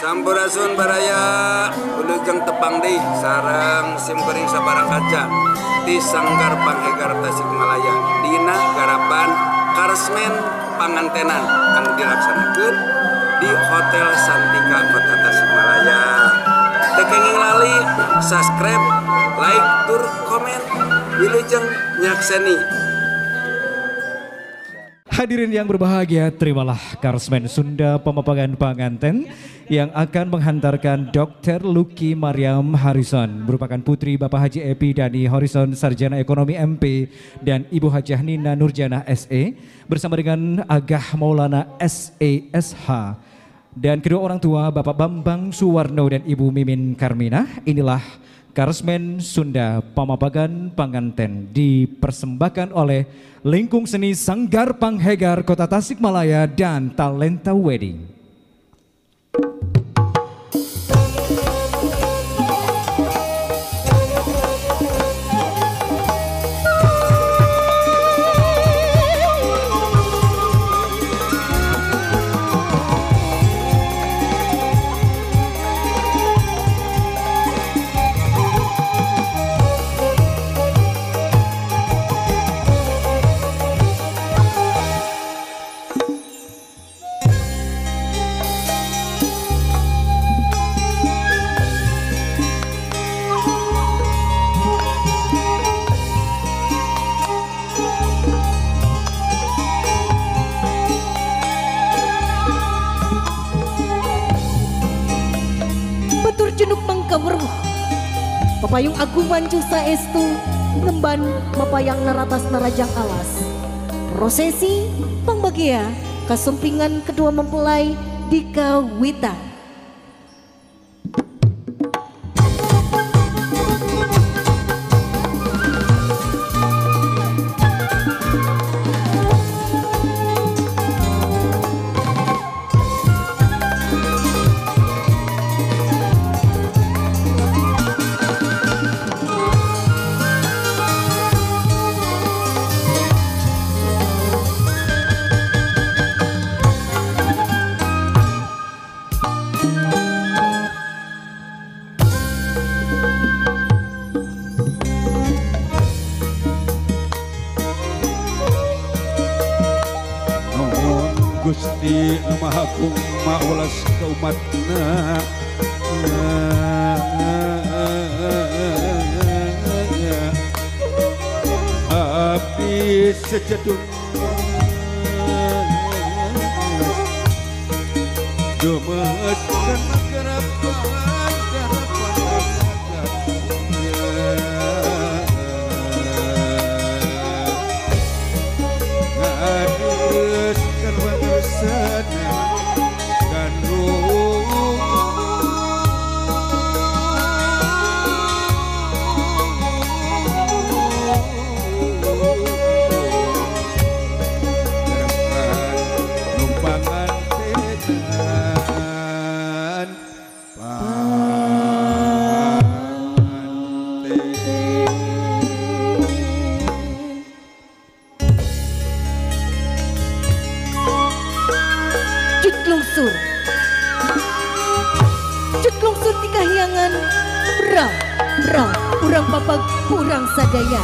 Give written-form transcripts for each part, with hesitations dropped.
Sampurasun baraya Ulujeng tepang deui sareng simkuring sabarang kaca di Sanggar Panghegar Tasikmalaya dina garapan Karesmen pangantenan anu dilaksanakeun di Hotel Santika Kota Tasikmalaya. Tekenging lali subscribe, like, tur komen, wilujeng nyakseni. Hadirin yang berbahagia, terimalah Karesmen Sunda Pemapagan Panganten yang akan menghantarkan Dr. Lucky Mariam Harrison, merupakan putri Bapak Haji Epi Dani Harrison, Sarjana Ekonomi MP, dan Ibu Hajah Nina Nurjana SE, bersama dengan Agah Maulana SESH, dan kedua orang tua Bapak Bambang Suwarno dan Ibu Mimin Karmina. Inilah Karesmen Sunda Pamapagan Panganten dipersembahkan oleh Lingkung Seni Sanggar Panghegar Kota Tasikmalaya dan Talenta Wedding. Papayung Agung Mancu Saestu Ngemban Mapayang Naratas Narajang Alas. Prosesi pangbagia kasumpingan kedua mempelai dikawita. Gusti Maha Agung maulas ka umatna api sejadun gemaskan garapan ngadiruskan wanusana kanu Lungsur di kahyangan berang urang papag urang sadaya.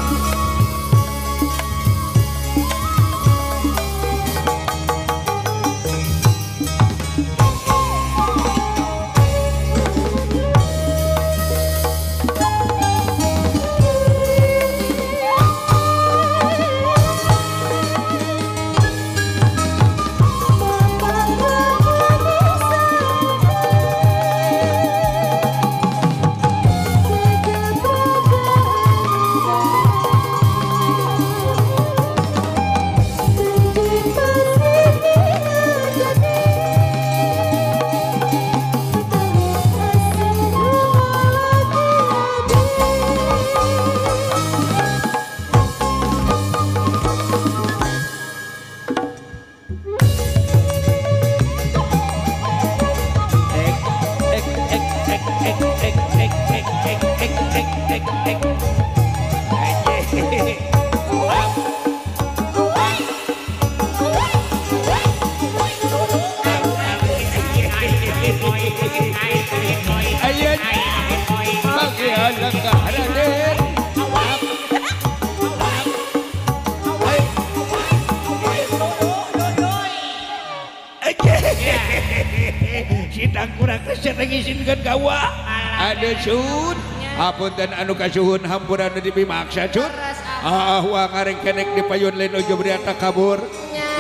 Ayan, magialang ka, Raden. Sidang kurang kesya nangisinkan kawa. Ada sun. Hapon dan anu kasuhun hampuran di bimaksa sun. Wa ngareng kenek di payun lain ojo beriata kabur.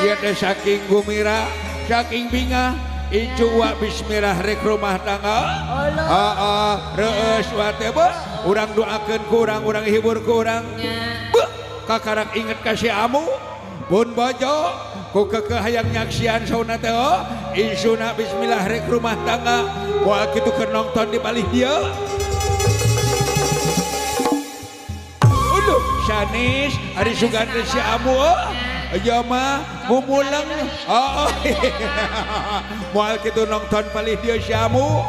Ia ada saking gumira, saking binga. Icu wa bismillah rek rumah tangga. Reus wa teh urang doakeun kurang, urang hibur kurang. Kakarak inget kasih amu. Pun bojo ku kekehayang nyaksian sauna teh insuna bismillah rek rumah tangga. Moal kitu keur nongton di balik dia. Uduh sanis ari sugan teh si amu. Ya mah mumulang. Moal kitu nongton balik dia si amu.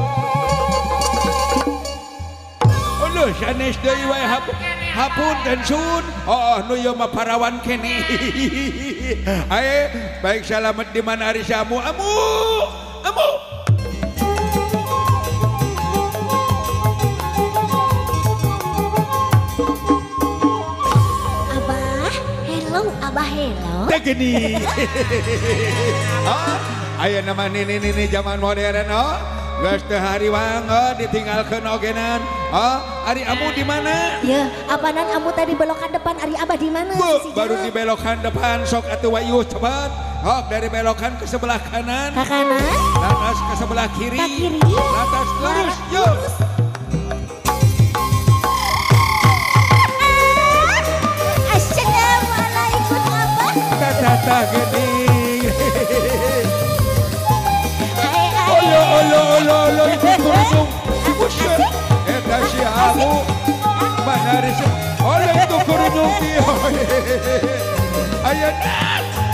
Uduh sanis deui wae hapun dan sun. Nu yo mah parawan kene. Ae baik selamat di mana hari samu amu. Abah hello. Teh gini. Aya nama ini zaman modern geus teu hariwang ditinggalkeun ogenan. Ari amu di mana? Ya, apanan amu tadi belokan depan, ari abah di mana? Baru di belokan depan sok atuh wayuh cepet. Dari belokan ke sebelah kanan. Ke kanan. Lantas ke sebelah kiri. Ke kiri. Lantas lurus. Yuk. Assalamualaikum abah. Tata geuning. Olo itu kerudung. Buset. Eta si amu. Mana risep. Itu kerudung dia. Ayan.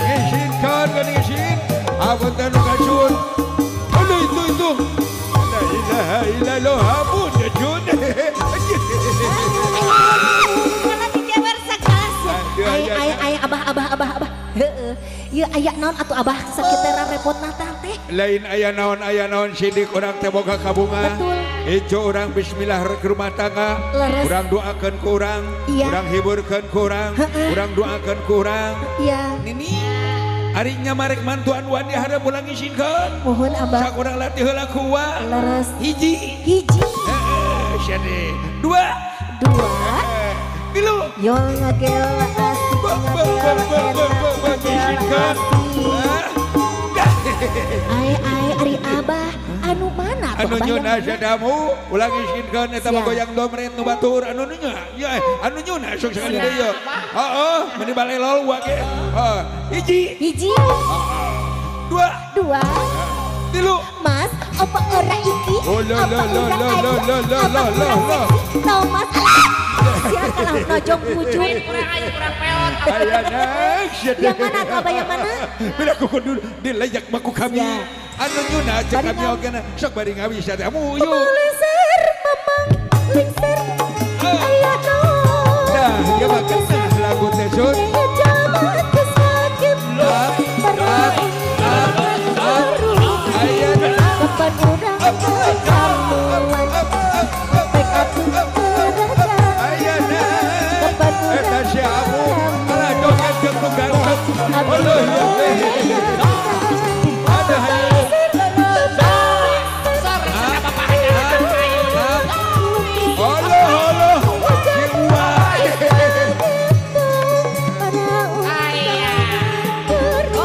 Ngisinkan kan ngisin. Abang tanu kasun. Itu. La ilaha illallah amun ya jun. Kalau dijewer sekelas ya. Ay abah. Ya aya naon atuh abah sakitera repot natal teh. Lain aya naon sidik urang teh boga kabunga. Betul. Ijo urang bismillah rek rumah tangga. Leres. Urang doakeun ku urang. Iya. Urang hiburkeun ku urang. Urang doakeun ku urang. Iya. Nini arinya marek mantuan wani hareup ulang ngisinkeun. Mohon abah. Sak urang latih heula ku wa. Leres. Hiji. Syade. Dua. Tilu. Yo ngagel asik ngisinkeun. Ay ari abah anu mana tuh anu abah nyuna yang sadamu ulang isinkeun eta mah goyang domret nu batur anu nya ya anu nyuna sok sekali deui ya meni balelol wa ge hiji dua tilu Mas opa ora iki tau mas siapa lah nojong bujung kurang peot yang mana tuh abah yang mana bila kuku dulu dilayak baku kami anu nyuna cek kami oge sok bari ngawi sa teh amu yuk lingser mamang lingser aya no nah ya makan lagu teh sun jaman kesakit kapan urang kamuan pek aku ayana eta si amu ala joget jeung nu ganteng Allah ya ada Allah jiwa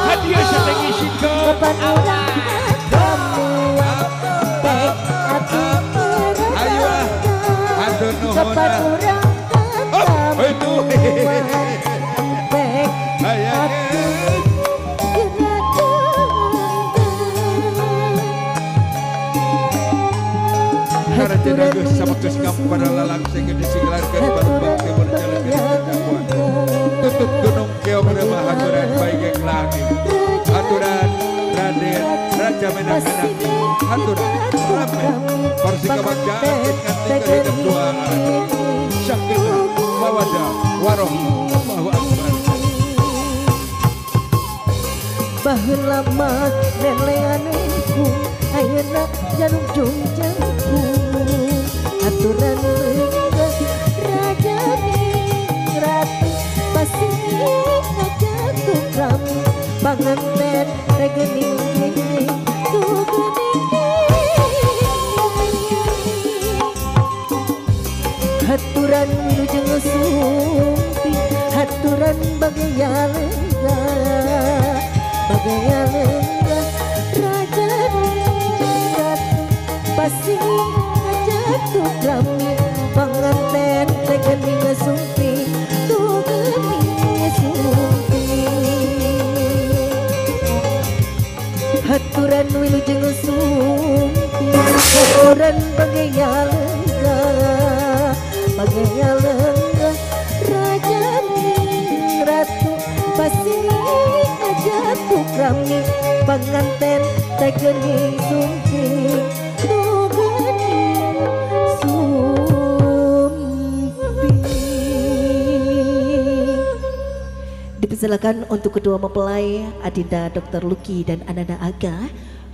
hadiah sedang isinkeun kapan urang kamuan pek aku ayo atur nuhun kapan urang itu pek ayana karena jenagah sama kesingap para lalang sehingga disinglarkan barang-barang yang berjalan ke dakwah tutup gunung keong remah haturan baik yang langit haturan Raden Raja Menang-Menang haturan ramen porsi kebangsaan nganti ke hidup dua syakinah mawadah warohmah akbar baheula mah leleanku ayeuna janujung jangkung aturan leunggeus raja ning ratu pasing ngajatuh rami panganten regening geuning tuh haturan wilujeng sumpi haturan bagaya lenggah raja ratu pasing ngajatuh rami panganten regening sumpi tuh geuning sumpi haturan wilujeng sumpi haturan bagaya lenggah raja ning ratu pasing ngajatuh rami panganten teh geuning sumpi tuh geuning sumpi. Dipersilakan untuk kedua mempelai Adinda Dr. Lucky dan Ananda Aga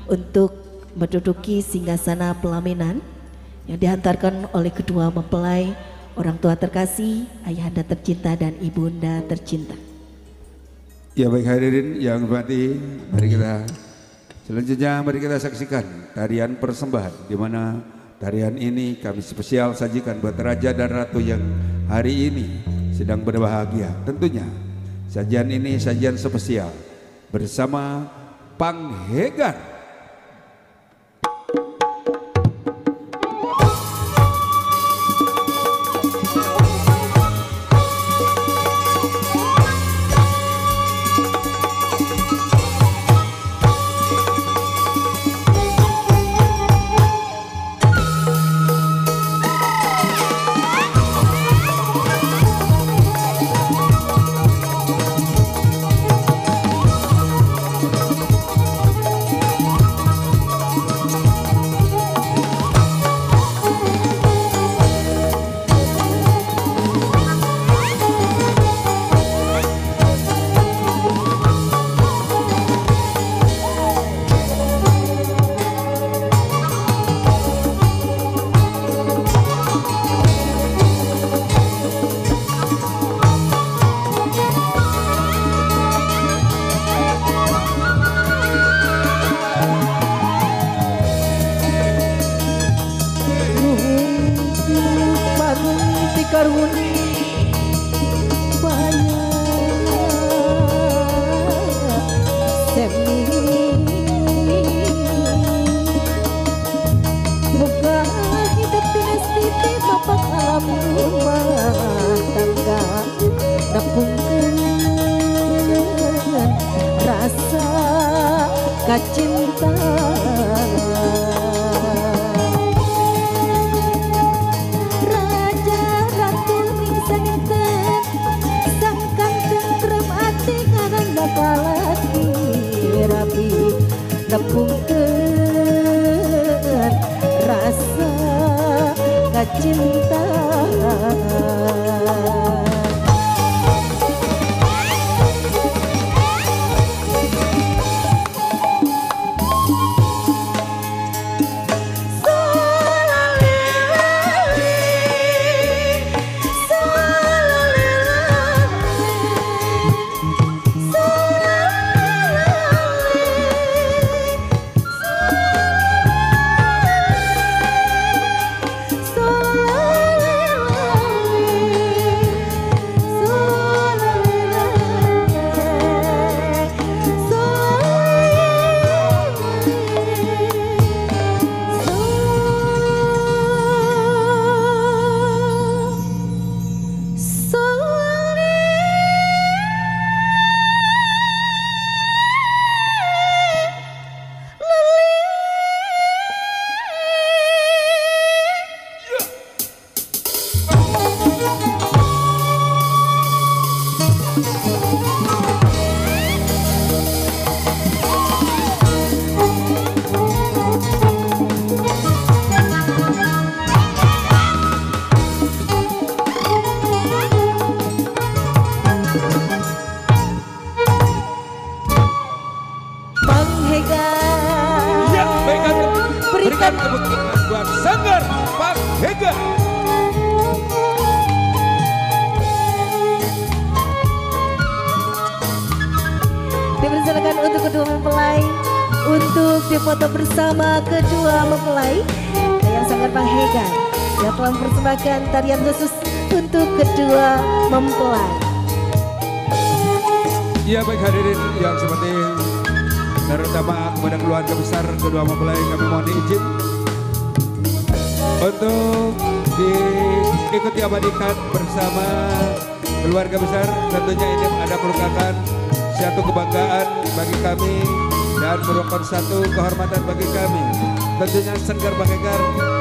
untuk menduduki singgasana pelaminan yang dihantarkan oleh kedua mempelai, orang tua terkasih, ayahanda tercinta dan ibunda tercinta. Ya baik hadirin yang hormati, mari kita selanjutnya saksikan tarian persembahan di mana tarian ini kami spesial sajikan buat raja dan ratu yang hari ini sedang berbahagia. Tentunya sajian ini sajian spesial bersama Panghegar. So tangan buat Sanggar Panghega. Dipersilakan untuk kedua mempelai untuk difoto bersama kedua mempelai yang Sanggar Panghega yang telah mempersembahkan tarian khusus untuk kedua mempelai. Ya baik hadirin yang seperti terutama kepada keluarga besar kedua mempelai kami mohon izin untuk diikuti abadikan bersama keluarga besar. Tentunya ini ada merupakan satu kebanggaan bagi kami dan merupakan satu kehormatan bagi kami. Tentunya Sanggar Panghega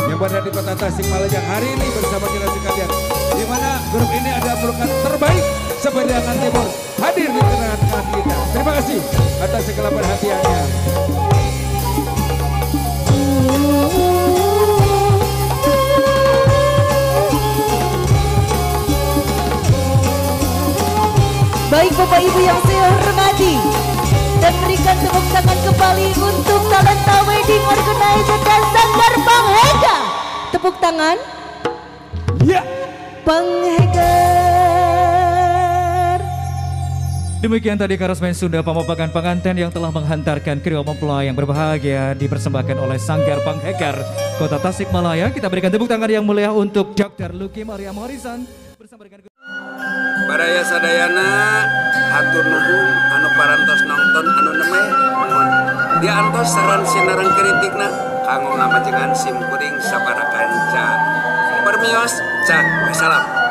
yang berada di kota Tasikmalaya hari ini bersama kita sekalian, di mana grup ini ada merupakan terbaik seberangan timur hadir di tengah-tengah kita. Terima kasih atas segala perhatiannya. Baik Bapak Ibu yang saya hormati, dan berikan tepuk tangan kembali untuk talenta wedding organizer dan Sanggar Panghega. Tepuk tangan. Ya. Panghega. Demikian tadi Karosmen Sunda Pemopakan pengantin yang telah menghantarkan kedua mempelai yang berbahagia dipersembahkan oleh Sanggar Panghega Kota Tasikmalaya. Kita berikan tepuk tangan yang mulia untuk Dr. Lucky Mariam Harrison bersama dengan Baraya sadayana hatur nuhun anu parantos nonton anu neme mohon dia antos saran sinarang kritikna kanggo ngamajengan sim kuring sabarakanca permios cah wassalam.